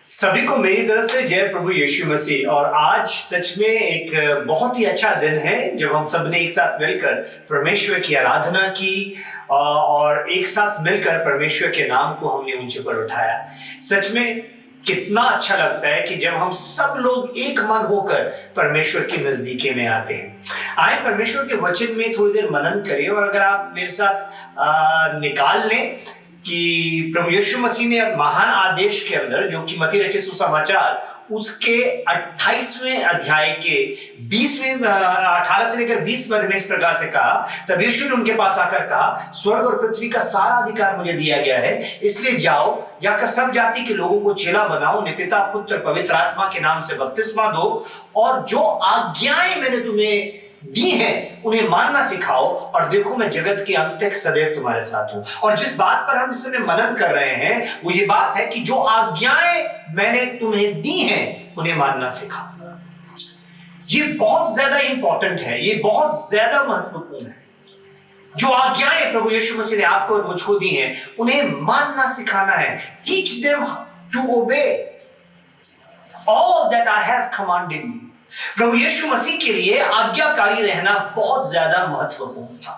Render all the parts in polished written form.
सभी को मेरी तरफ से जय प्रभु यीशु मसीह। और आज सच में एक बहुत ही अच्छा दिन है जब हम सब ने एक साथ मिलकर परमेश्वर की आराधना की और एक साथ मिलकर परमेश्वर के नाम को हमने ऊंचे पर उठाया। सच में कितना अच्छा लगता है कि जब हम सब लोग एक मन होकर परमेश्वर के नजदीके में आते हैं। आए परमेश्वर के वचन में थोड़ी देर मनन करें। और अगर आप मेरे साथ निकाल लें कि प्रभु यीशु मसीह ने महान आदेश के अंदर, जो कि मत्ती रचित सुसमाचार उसके 28वें अध्याय के 18 से लेकर 20 पद में इस प्रकार से कहा, तब यीशु ने उनके पास आकर कहा, स्वर्ग और पृथ्वी का सारा अधिकार मुझे दिया गया है, इसलिए जाकर सब जाति के लोगों को चेला बनाओ, उन्हें पिता पुत्र पवित्र आत्मा के नाम से बपतिस्मा दो, और जो आज्ञाएं मैंने तुम्हें दी हैं उन्हें मानना सिखाओ, और देखो मैं जगत के अंत तक सदैव तुम्हारे साथ हूं। और जिस बात पर हम इस समय मनन कर रहे हैं वो ये बात है कि जो आज्ञाएं मैंने तुम्हें दी हैं उन्हें मानना सिखाओ। ये बहुत ज्यादा इंपॉर्टेंट है, ये बहुत ज्यादा महत्वपूर्ण है। जो आज्ञाएं प्रभु यीशु मसीह ने आपको और मुझको दी हैं उन्हें मानना सिखाना है। Teach them to obey all that I have commanded you. प्रभु यीशु मसीह के लिए आज्ञाकारी रहना बहुत ज्यादा महत्वपूर्ण था।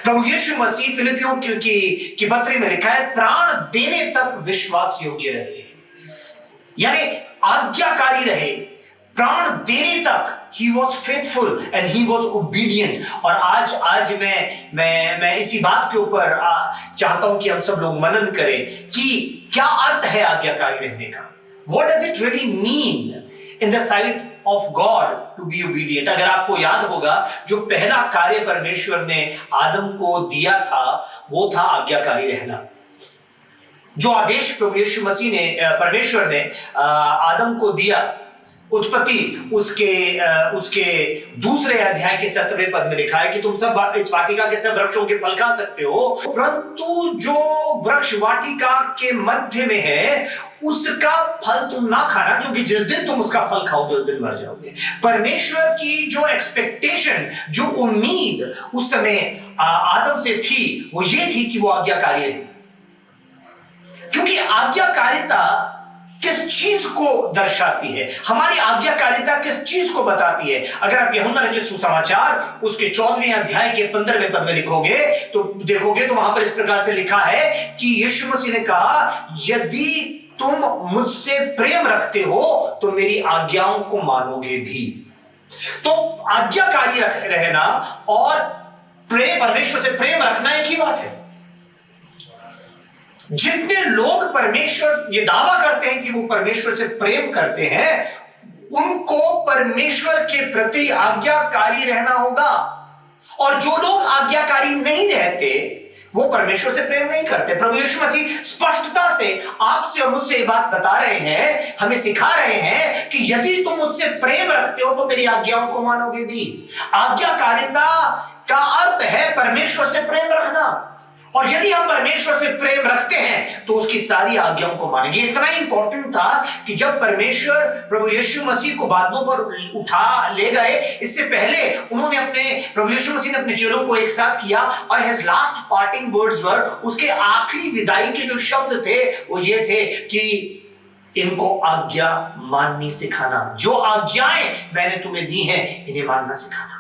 प्रभु यीशु मसीह फिलिपियों की पत्री में लिखा है, प्राण देने तक विश्वास योग्य रहे, यानी आज्ञाकारी रहे, प्राण देने तक he was faithful and he was obedient। और आज मैं इसी बात के ऊपर चाहता हूं कि हम सब लोग मनन करें कि क्या अर्थ है आज्ञाकारी रहने का। What does it really mean in the sight of God to be obedient? अगर आपको याद होगा, जो पहला कार्य परमेश्वर ने आदम को दिया था वो था आज्ञाकारी रहना। जो आदेश प्रभु यीशु मसीह ने परमेश्वर ने आदम को दिया, उत्पत्ति उसके दूसरे अध्याय के 17वें पद में लिखा है कि तुम सब इस वाटिका के सब वृक्षों के फल खा सकते हो, परंतु जो वृक्ष वाटिका के मध्य में है उसका फल तुम ना खाना, क्योंकि जिस दिन तुम उसका फल खाओगे उस दिन मर जाओगे। परमेश्वर की जो एक्सपेक्टेशन, जो उम्मीद उस समय आदम से थी वो ये थी कि वो आज्ञाकारी रहे। क्योंकि आज्ञाकारिता किस चीज को दर्शाती है, हमारी आज्ञाकारिता किस चीज को बताती है। अगर आप यूहन्ना रचित सुसमाचार उसके 14वें अध्याय के 15वें पद में लिखोगे तो देखोगे तो वहां पर इस प्रकार से लिखा है कि यीशु मसीह ने कहा, यदि तुम मुझसे प्रेम रखते हो तो मेरी आज्ञाओं को मानोगे भी। तो आज्ञाकारी रहना और परमेश्वर से प्रेम रखना एक ही बात है। जितने लोग परमेश्वर ये दावा करते हैं कि वो परमेश्वर से प्रेम करते हैं, उनको परमेश्वर के प्रति आज्ञाकारी रहना होगा। और जो लोग आज्ञाकारी नहीं रहते वो परमेश्वर से प्रेम नहीं करते। प्रभु यीशु मसीह स्पष्टता से आपसे और मुझसे ये बात बता रहे हैं, हमें सिखा रहे हैं कि यदि तुम मुझसे प्रेम रखते हो तो मेरी आज्ञाओं को मानोगे भी। आज्ञाकारिता का अर्थ है परमेश्वर से प्रेम रखना, और यदि हम परमेश्वर से प्रेम रखते हैं तो उसकी सारी आज्ञाओं को मानेंगे। इतना इंपॉर्टेंट था कि जब परमेश्वर प्रभु यीशु मसीह को बादलों पर उठा ले गए, इससे पहले उन्होंने प्रभु यीशु मसीह ने अपने चेलों को एक साथ किया, और his last parting words were, उसके आखिरी विदाई के जो शब्द थे वो ये थे कि इनको आज्ञा माननी सिखाना। जो आज्ञाएं मैंने तुम्हें दी हैं इन्हें मानना सिखाना।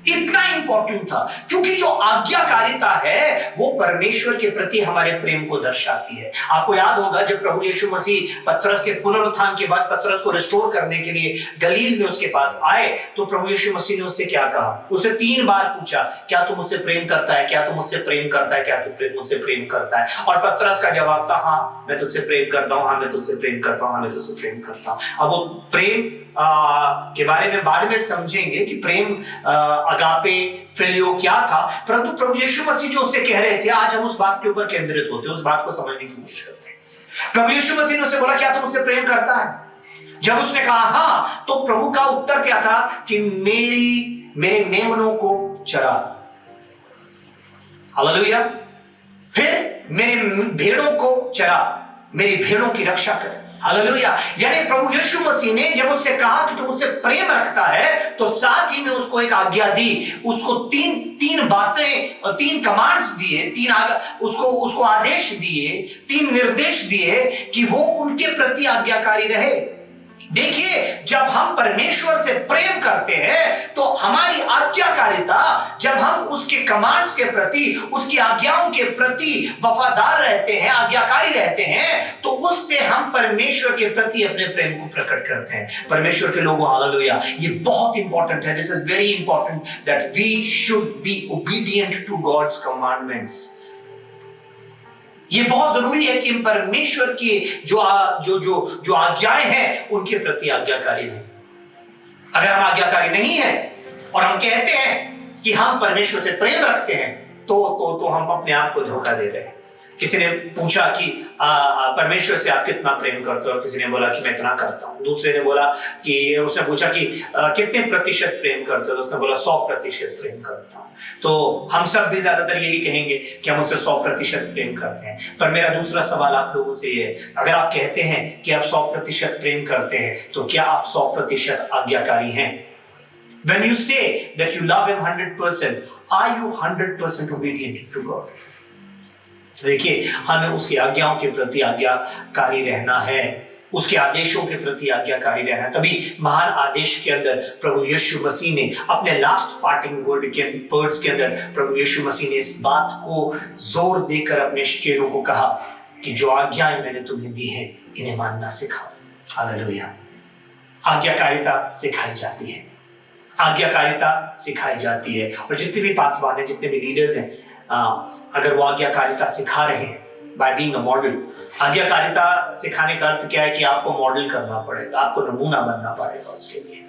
इतना इंपॉर्टेंट था क्योंकि जो आज्ञाकारिता है वो परमेश्वर के प्रति हमारे प्रेम को दर्शाती है। आपको याद होगा जब प्रभु यीशु मसीह पतरस के पुनरुत्थान के बाद पतरस को रिस्टोर करने के लिए गलील में उसके पास आए, तो प्रभु यीशु मसीह ने उससे क्या कहा? उसे 3 बार पूछा, क्या तू मुझसे प्रेम करता है, क्या तू मुझसे प्रेम करता है, क्या तू मुझसे प्रेम करता है? और पतरस का जवाब था, हाँ मैं तुझसे प्रेम करता हूँ, हाँ मैं तुझसे प्रेम करता हूँ, हाँ मैं तुझसे प्रेम करता हूँ। अब वो प्रेम के बारे में बाद में समझेंगे कि प्रेम अगापे फिलियो क्या था, परंतु प्रभु यीशु मसीह जो उससे कह रहे थे, आज हम उस बात के ऊपर केंद्रित होते हैं, उस बात को समझने की कोशिश करते हैं। प्रभु यीशु मसीह ने उससे बोला, क्या तुम मुझसे प्रेम करता है? जब उसने कहा हाँ, तो प्रभु का उत्तर क्या था कि मेरे मेमनों को चरा। हालेलुया। फिर मेरे भेड़ों को चरा, मेरी भेड़ों की रक्षा कर। हालेलुया। यानी प्रभु यीशु मसीह ने जब उससे कहा कि तू मुझसे प्रेम रखता है, तो साथ ही में उसको एक आज्ञा दी, उसको तीन बातें, तीन कमांड्स दिए, उसको आदेश दिए, तीन निर्देश दिए कि वो उनके प्रति आज्ञाकारी रहे। देखिए, जब हम परमेश्वर से प्रेम करते हैं तो हमारी आज्ञाकारिता, जब हम उसके कमांड्स के प्रति, उसकी आज्ञाओं के प्रति वफादार रहते हैं, आज्ञाकारी रहते हैं, तो उससे हम परमेश्वर के प्रति अपने प्रेम को प्रकट करते हैं। परमेश्वर के लोगों, हालेलुया, ये बहुत इंपॉर्टेंट है। This is very important that we should be obedient to God's commandments. ये बहुत जरूरी है कि हम परमेश्वर की जो आज्ञाएं हैं उनके प्रति आज्ञाकारी रहें। अगर हम आज्ञाकारी नहीं हैं और हम कहते हैं कि हम परमेश्वर से प्रेम रखते हैं, तो हम अपने आप को धोखा दे रहे हैं। किसी ने पूछा कि परमेश्वर से आप कितना प्रेम करते हो, और किसी ने बोला कि मैं इतना करता हूं। दूसरे ने बोला कि उसने पूछा कि कितने प्रतिशत प्रेम करते हो, उसने बोला 100% प्रेम करता हूं। तो हम सब भी ज्यादातर यही कहेंगे कि हम उससे 100% प्रेम करते हैं। पर मेरा दूसरा सवाल आप लोगों से ये है, अगर आप कहते हैं कि आप 100% प्रेम करते हैं, तो क्या आप 100% आज्ञाकारी हैं? When you say that you love him 100%, are you 100% obedient to God? देखिए, हमें उसकी आज्ञाओं के प्रति आज्ञाकारी रहना है, उसके आदेशों के प्रति आज्ञाकारी रहना। तभी महान आदेश के अंदर प्रभु यीशु मसीह ने अपने लास्ट पार्टिंग वर्ड्स के अंदर प्रभु यीशु मसीह ने इस बात को जोर देकर अपने चेलों को कहा कि जो आज्ञाएं मैंने तुम्हें दी हैं, इन्हें मानना सिखाओ। हालेलुया। आज्ञाकारिता सिखाई जाती है, आज्ञाकारिता सिखाई जाती है। और जितने भी पासवान हैं, जितने भी लीडर्स हैं, अगर वो आज्ञाकारिता सिखा रहे हैं बाय बीइंग अ मॉडल, आज्ञाकारिता सिखाने का अर्थ क्या है कि आपको मॉडल करना पड़ेगा, आपको नमूना बनना पड़ेगा। उसके लिए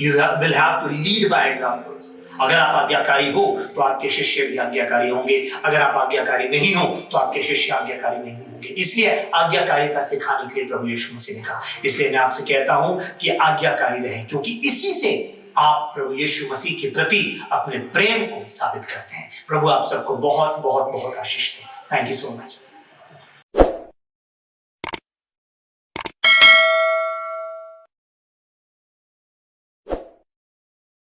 you will have to lead by examples. अगर आप आज्ञाकारी हो तो आपके शिष्य भी आज्ञाकारी होंगे, अगर आप आज्ञाकारी नहीं हो तो आपके शिष्य आज्ञाकारी नहीं होंगे। इसलिए आज्ञाकारिता सिखाने के लिए प्रभु यीशु मसीह ने कहा। इसलिए मैं आपसे कहता हूं कि आज्ञाकारी रहें, क्योंकि इसी से आप प्रभु यीशु मसीह के प्रति अपने प्रेम को साबित करते हैं। प्रभु आप सबको बहुत बहुत बहुत आशीष दे। Thank you so much.